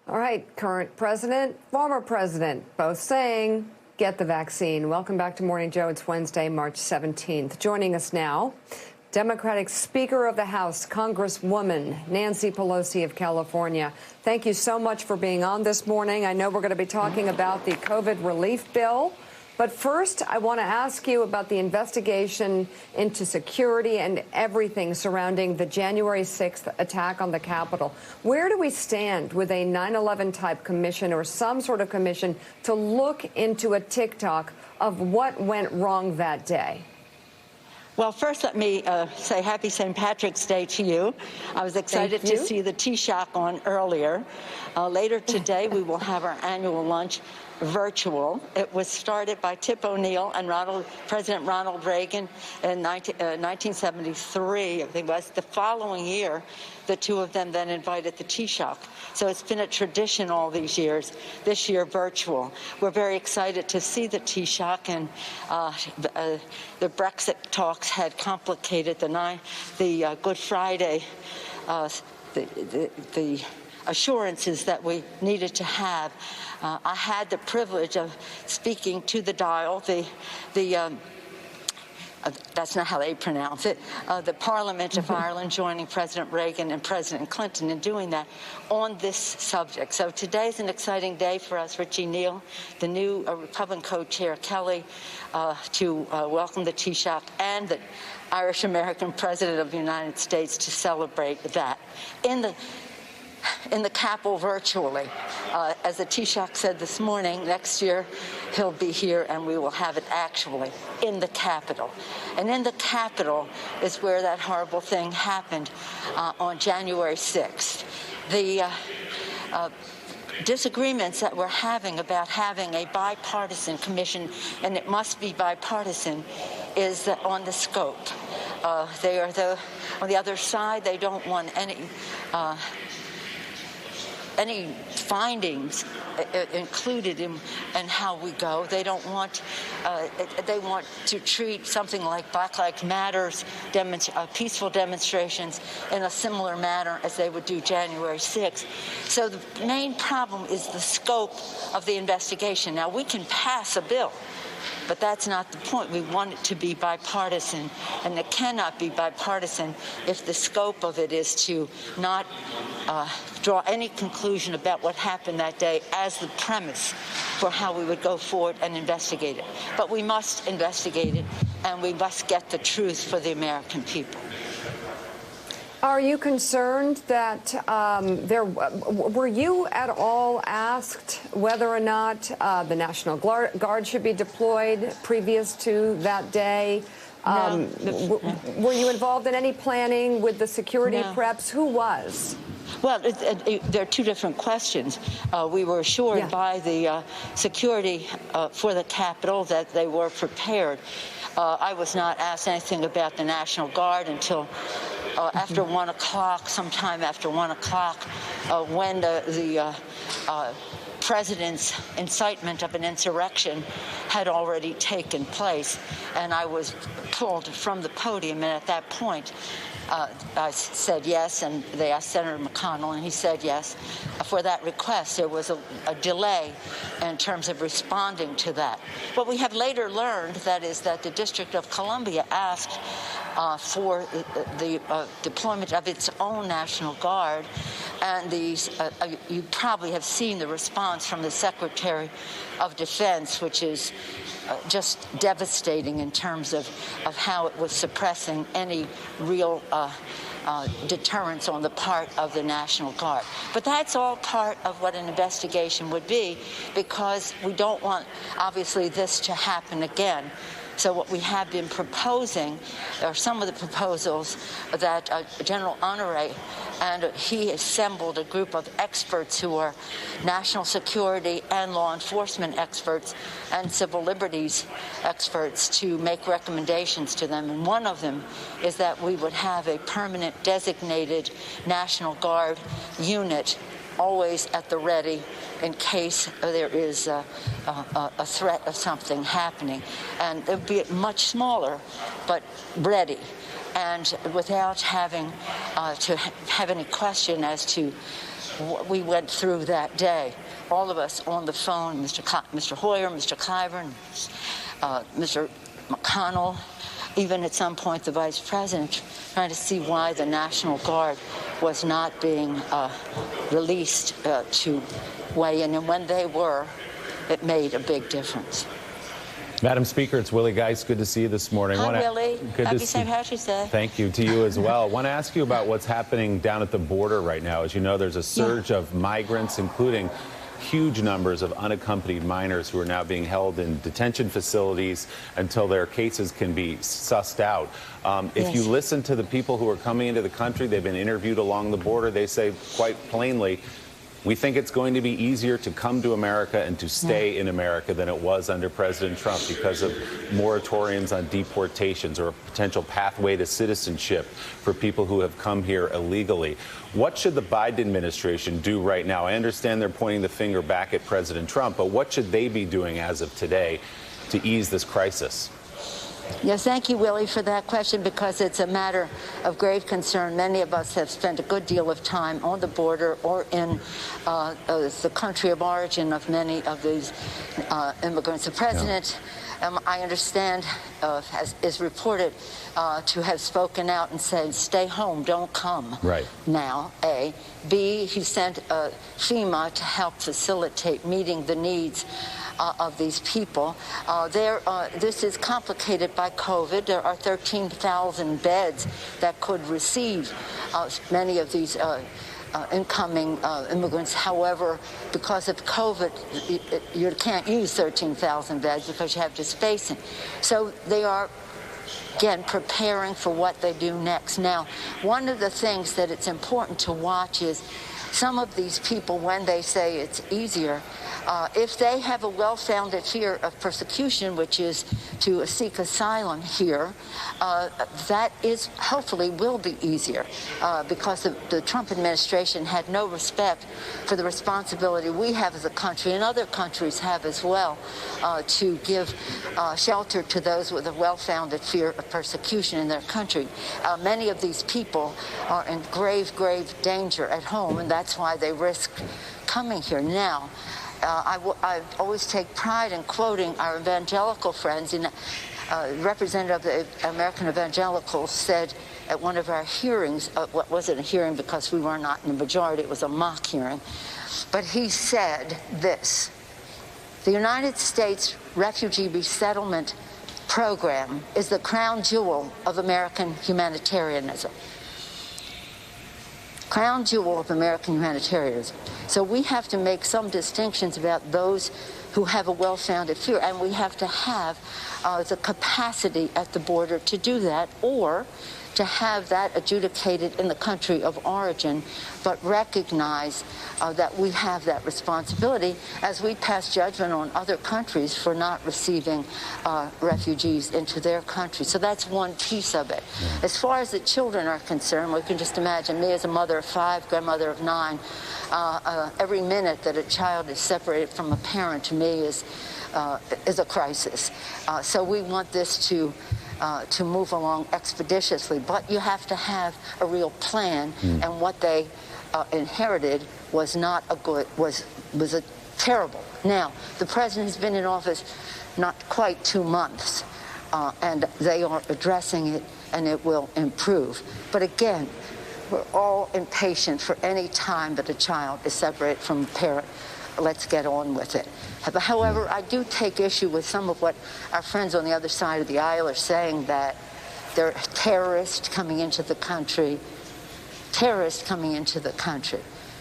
All right, current president, former president, both saying, get the vaccine. Welcome back to Morning Joe. It's Wednesday, March 17th. Joining us now, Democratic Speaker of the House, Congresswoman Nancy Pelosi of California. Thank you so much for being on this morning. I know we're going to be talking about the COVID relief bill. But first, I want to ask you about the investigation into security and everything surrounding the January 6th attack on the Capitol. Where do we stand with a 9/11 type commission or some sort of commission to look into a TikTok of what went wrong that day? Well, first, let me say happy St. Patrick's Day to you. I was excited to see the Taoiseach on earlier. Later today, we will have our annual lunch virtual. It was started by Tip O'Neill and President Ronald Reagan in 1973. I think it was the following year. The two of them then invited the Taoiseach. So it's been a tradition all these years, this year virtual. We're very excited to see the Taoiseach, and the Brexit talks had complicated the Good Friday, the assurances that we needed to have. I had the privilege of speaking to the dial, that's not how they pronounce it, the Parliament of Ireland, joining President Reagan and President Clinton in doing that on this subject. So today's an exciting day for us, Richie Neal, the new Republican co-chair Kelly, to welcome the Taoiseach and the Irish-American President of the United States to celebrate that. In the Capitol virtually. As the Taoiseach said this morning, next year he'll be here and we will have it actually in the Capitol. And in the Capitol is where that horrible thing happened on January 6th. The disagreements that we're having about having a bipartisan commission, and it must be bipartisan, is on the scope. On the other side, they don't want any findings included in how we go. They don't want. They want to treat something like Black Lives Matter's peaceful demonstrations in a similar manner as they would do January 6th. So the main problem is the scope of the investigation. Now, we can pass a bill, but that's not the point. We want it to be bipartisan, and it cannot be bipartisan if the scope of it is to not draw any conclusion about what happened that day as the premise for how we would go forward and investigate it. But we must investigate it, and we must get the truth for the American people. Are you concerned that were you at all asked whether or not the National Guard should be deployed previous to that day? No. Were you involved in any planning with the security No. preps? Who was? Well, there are two different questions. We were assured by the security for the Capitol that they were prepared. I was not asked anything about the National Guard until after 1 o'clock, sometime after 1 o'clock, when the president's incitement of an insurrection had already taken place. And I was pulled from the podium, and at that point, I said yes, and they asked Senator McConnell, and he said yes. For that request, there was a delay in terms of responding to that. What we have later learned, that is that the District of Columbia asked for the deployment of its own National Guard, and you probably have seen the response from the Secretary of Defense, which is just devastating in terms of how it was suppressing any real deterrence on the part of the National Guard. But that's all part of what an investigation would be, because we don't want, obviously, this to happen again. So what we have been proposing are some of the proposals that General Honore, and he assembled a group of experts who are national security and law enforcement experts and civil liberties experts to make recommendations to them. And one of them is that we would have a permanent designated National Guard unit always at the ready in case there is a threat of something happening. And it would be much smaller, but ready, and without having to have any question as to what we went through that day. All of us on the phone, Mr. Hoyer, Mr. Clyburn, Mr. McConnell, even at some point the vice president, trying to see why the National Guard was not being released to weigh in. And when they were, it made a big difference. Madam Speaker, it's Willie Geist. Good to see you this morning. Hi, Willie. Good Happy to St. Patrick's Day. Thank you to you as well. I want to ask you about what's happening down at the border right now. As you know, there's a surge of migrants, including huge numbers of unaccompanied minors who are now being held in detention facilities until their cases can be sussed out. If you listen to the people who are coming into the country, they've been interviewed along the border, they say quite plainly, we think it's going to be easier to come to America and to stay in America than it was under President Trump because of moratoriums on deportations or a potential pathway to citizenship for people who have come here illegally. What should the Biden administration do right now? I understand they're pointing the finger back at President Trump, but what should they be doing as of today to ease this crisis? Yes, thank you, Willie, for that question, because it's a matter of grave concern. Many of us have spent a good deal of time on the border or in the country of origin of many of these immigrants. The president, I understand, is reported to have spoken out and said, stay home, don't come. Right. Now, A. B, he sent FEMA to help facilitate meeting the needs of these people. This is complicated by COVID. There are 13,000 beds that could receive many of these incoming immigrants. However, because of COVID, you can't use 13,000 beds because you have to spacing. So they are, again, preparing for what they do next. Now, one of the things that it's important to watch is some of these people, when they say it's easier, if they have a well-founded fear of persecution, which is to seek asylum here, that is hopefully will be easier because the Trump administration had no respect for the responsibility we have as a country and other countries have as well to give shelter to those with a well-founded fear of persecution in their country. Many of these people are in grave, grave danger at home, and that's why they risk coming here. Now, I always take pride in quoting our evangelical friends. Representative of the American Evangelicals said at one of our hearings, what wasn't a hearing because we were not in the majority, it was a mock hearing, but he said this: the United States Refugee Resettlement Program is the crown jewel of American humanitarianism. Crown jewel of American humanitarianism. So we have to make some distinctions about those who have a well-founded fear, and we have to have the capacity at the border to do that, or to have that adjudicated in the country of origin, but recognize that we have that responsibility as we pass judgment on other countries for not receiving refugees into their country. So that's one piece of it. As far as the children are concerned, we can just imagine me as a mother of 5, grandmother of 9, every minute that a child is separated from a parent to me is a crisis. So we want this to move along expeditiously, but you have to have a real plan, and what they inherited was not a good, was a terrible. Now, the president has been in office not quite 2 months, and they are addressing it, and it will improve. But again, we're all impatient for any time that a child is separated from a parent. Let's get on with it. However, I do take issue with some of what our friends on the other side of the aisle are saying, that there are terrorists coming into the country.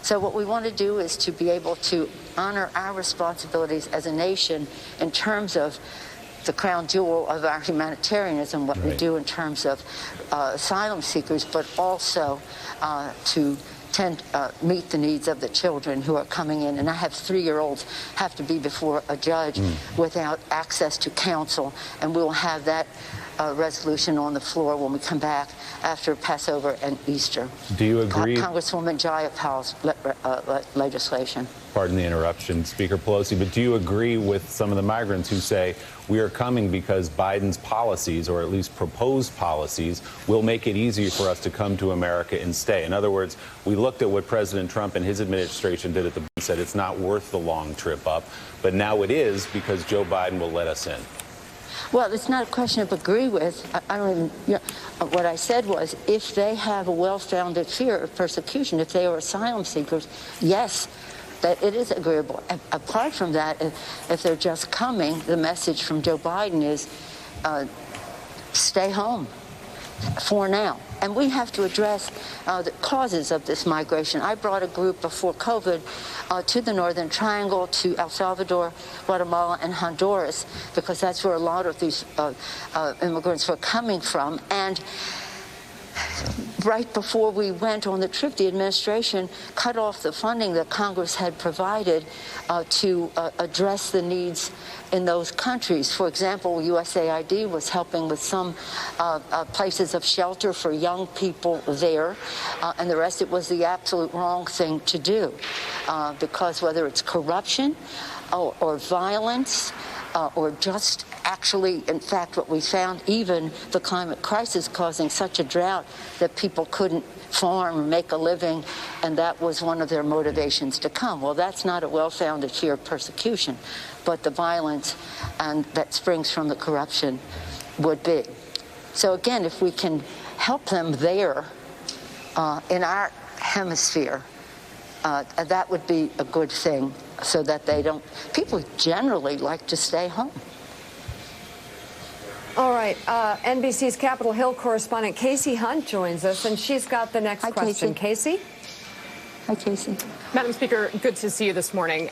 So what we want to do is to be able to honor our responsibilities as a nation in terms of the crown jewel of our humanitarianism, what we do in terms of asylum seekers, but also to meet the needs of the children who are coming in. And I have 3-year-olds have to be before a judge without access to counsel, and we will have that resolution on the floor when we come back after Passover and Easter. Do you agree? Congresswoman Jayapal's legislation. Pardon the interruption, Speaker Pelosi, but do you agree with some of the migrants who say we are coming because Biden's policies, or at least proposed policies, will make it easier for us to come to America and stay? In other words, we looked at what President Trump and his administration did at the and said it's not worth the long trip up, but now it is because Joe Biden will let us in. Well, it's not a question of agree with. I don't even, what I said was if they have a well-founded fear of persecution, if they are asylum seekers, yes, that it is agreeable. Apart from that, if they're just coming, the message from Joe Biden is stay home for now. And we have to address the causes of this migration. I brought a group before COVID to the Northern Triangle, to El Salvador, Guatemala, and Honduras, because that's where a lot of these immigrants were coming from. And right before we went on the trip, the administration cut off the funding that Congress had provided to address the needs in those countries. For example, USAID was helping with some places of shelter for young people there, and the rest, it was the absolute wrong thing to do, because whether it's corruption or violence, or just actually, in fact, what we found, even the climate crisis causing such a drought that people couldn't farm or make a living, and that was one of their motivations to come. Well, that's not a well-founded fear of persecution, but the violence and that springs from the corruption would be. So again, if we can help them there in our hemisphere, that would be a good thing, so that they don't. People generally like to stay home. All right. NBC's Capitol Hill correspondent Casey Hunt joins us, and she's got the next question. Casey? Hi, Casey. Madam Speaker, good to see you this morning.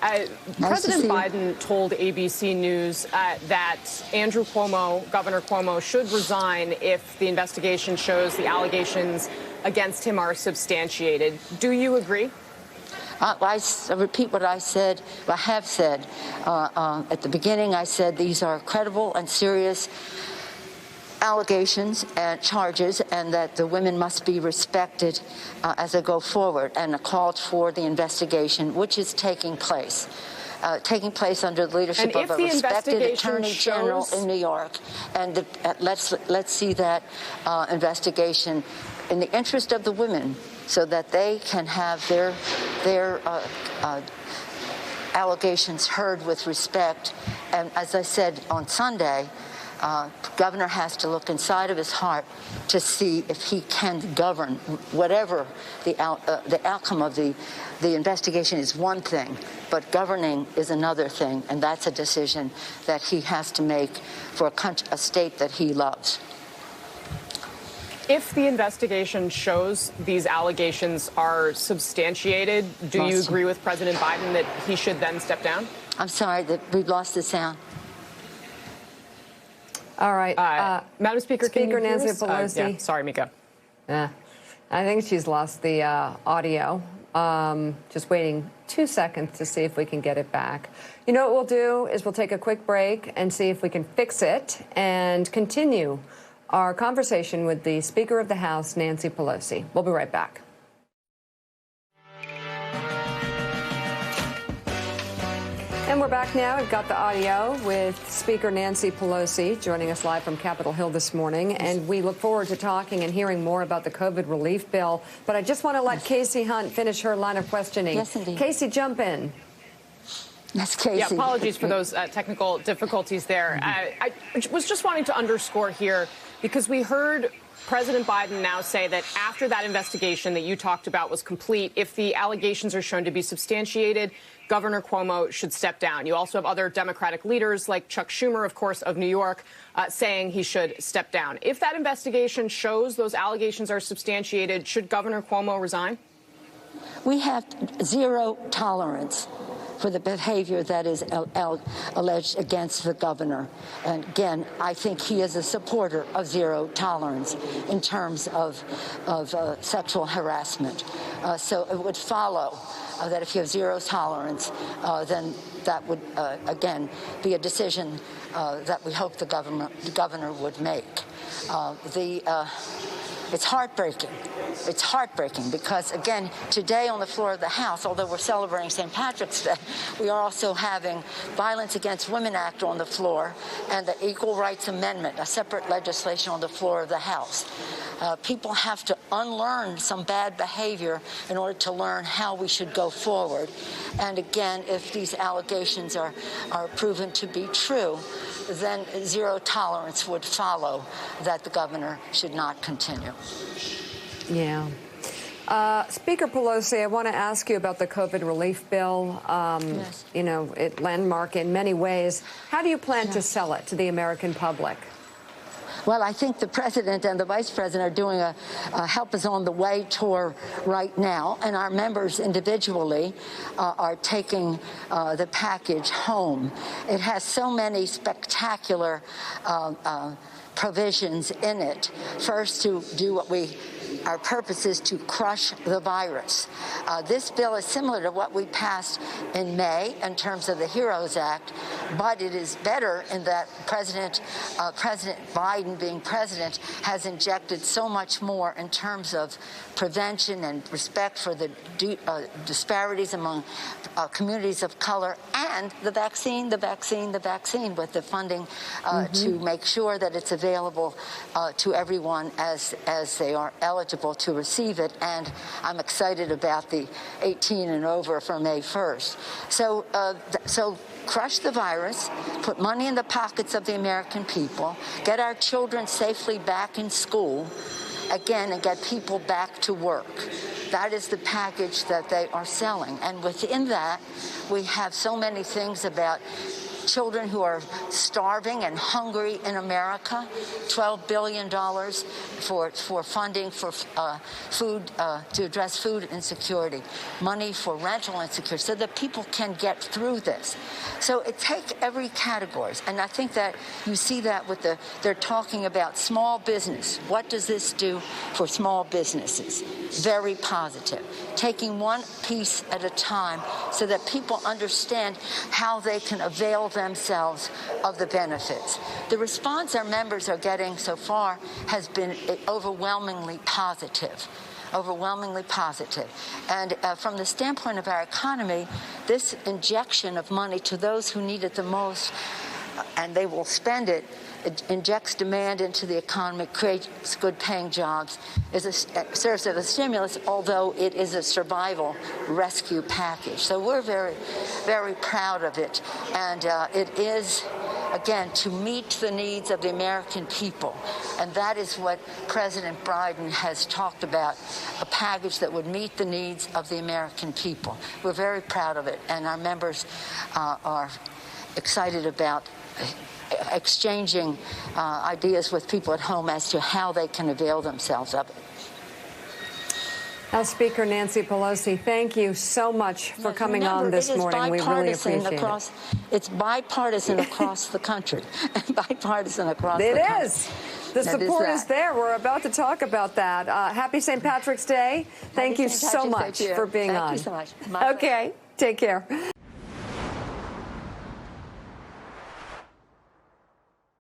President Biden told ABC News that Andrew Cuomo, Governor Cuomo, should resign if the investigation shows the allegations against him are substantiated. Do you agree? I repeat what I said. I have said at the beginning. I said these are credible and serious allegations and charges, and that the women must be respected as they go forward, and called for the investigation, which is taking place under the leadership of a respected attorney general in New York. And let's see that investigation in the interest of the women, so that they can have their allegations heard with respect. And as I said on Sunday, Governor has to look inside of his heart to see if he can govern. Whatever the outcome of the investigation is one thing, but governing is another thing, and that's a decision that he has to make for a state that he loves. If the investigation shows these allegations are substantiated, do you agree with President Biden that he should then step down? I'm sorry, that we've lost the sound. All right. Madam Speaker, Speaker Nancy Pelosi. Yeah, sorry, Mika. I think she's lost the audio. Just waiting 2 seconds to see if we can get it back. You know what we'll do is we'll take a quick break and see if we can fix it and continue our conversation with the Speaker of the House, Nancy Pelosi. We'll be right back. And we're back now. We've got the audio with Speaker Nancy Pelosi joining us live from Capitol Hill this morning. And we look forward to talking and hearing more about the COVID relief bill. But I just want to let Casey Hunt finish her line of questioning. Yes, indeed. Casey, jump in. Yes, Casey. Yeah, apologies for those technical difficulties there. I was just wanting to underscore here, because we heard President Biden now say that after that investigation that you talked about was complete, if the allegations are shown to be substantiated, Governor Cuomo should step down. You also have other Democratic leaders like Chuck Schumer, of course, of New York, saying he should step down. If that investigation shows those allegations are substantiated, should Governor Cuomo resign? We have zero tolerance for the behavior that is alleged against the governor. And again, I think he is a supporter of zero tolerance in terms of sexual harassment. So it would follow that if you have zero tolerance, then that would, again, be a decision that we hope the governor would make. It's heartbreaking. It's heartbreaking because, again, today on the floor of the House, although we're celebrating St. Patrick's Day, we are also having Violence Against Women Act on the floor and the Equal Rights Amendment, a separate legislation on the floor of the House. People have to unlearn some bad behavior in order to learn how we should go forward. And again, if these allegations are proven to be true, then zero tolerance would follow that the governor should not continue. Yeah. Speaker Pelosi, I want to ask you about the COVID relief bill. Yes. You know, it landmark in many ways. How do you plan to sell it to the American public? Well, I think the president and the vice president are doing a Help Is on the Way tour right now, and our members individually are taking the package home. It has so many spectacular provisions in it. First, to do what our purpose is to crush the virus. This bill is similar to what we passed in May in terms of the HEROES Act, but it is better in that President Biden, being president, has injected so much more in terms of prevention and respect for the disparities among communities of color, and the vaccine, with the funding to make sure that it's available to everyone as they are eligible to receive it. And I'm excited about the 18 and over for May 1st. So crush the virus, put money in the pockets of the American people, get our children safely back in school, again, and get people back to work. That is the package that they are selling. And within that, we have so many things about children who are starving and hungry in America, $12 billion for funding for food, to address food insecurity, money for rental insecurity, so that people can get through this. So it takes every category, and I think that you see that with they're talking about small business. What does this do for small businesses? Very positive. Taking one piece at a time so that people understand how they can avail themselves of the benefits. The response our members are getting so far has been overwhelmingly positive. Overwhelmingly positive. And from the standpoint of our economy, this injection of money to those who need it the most, and they will spend it, injects demand into the economy, creates good-paying jobs, serves as a stimulus, although it is a survival rescue package. So we're very, very proud of it. And it is, again, to meet the needs of the American people. And that is what President Biden has talked about, a package that would meet the needs of the American people. We're very proud of it, and our members are excited about exchanging ideas with people at home as to how they can avail themselves of it. House Speaker Nancy Pelosi, thank you so much for coming on this morning. We really appreciate it. It's bipartisan across the country. Bipartisan across the country. It is. The support is there. We're about to talk about that. Happy St. Patrick's Day. Thank you so much for being on. Thank you so much. Okay, take care.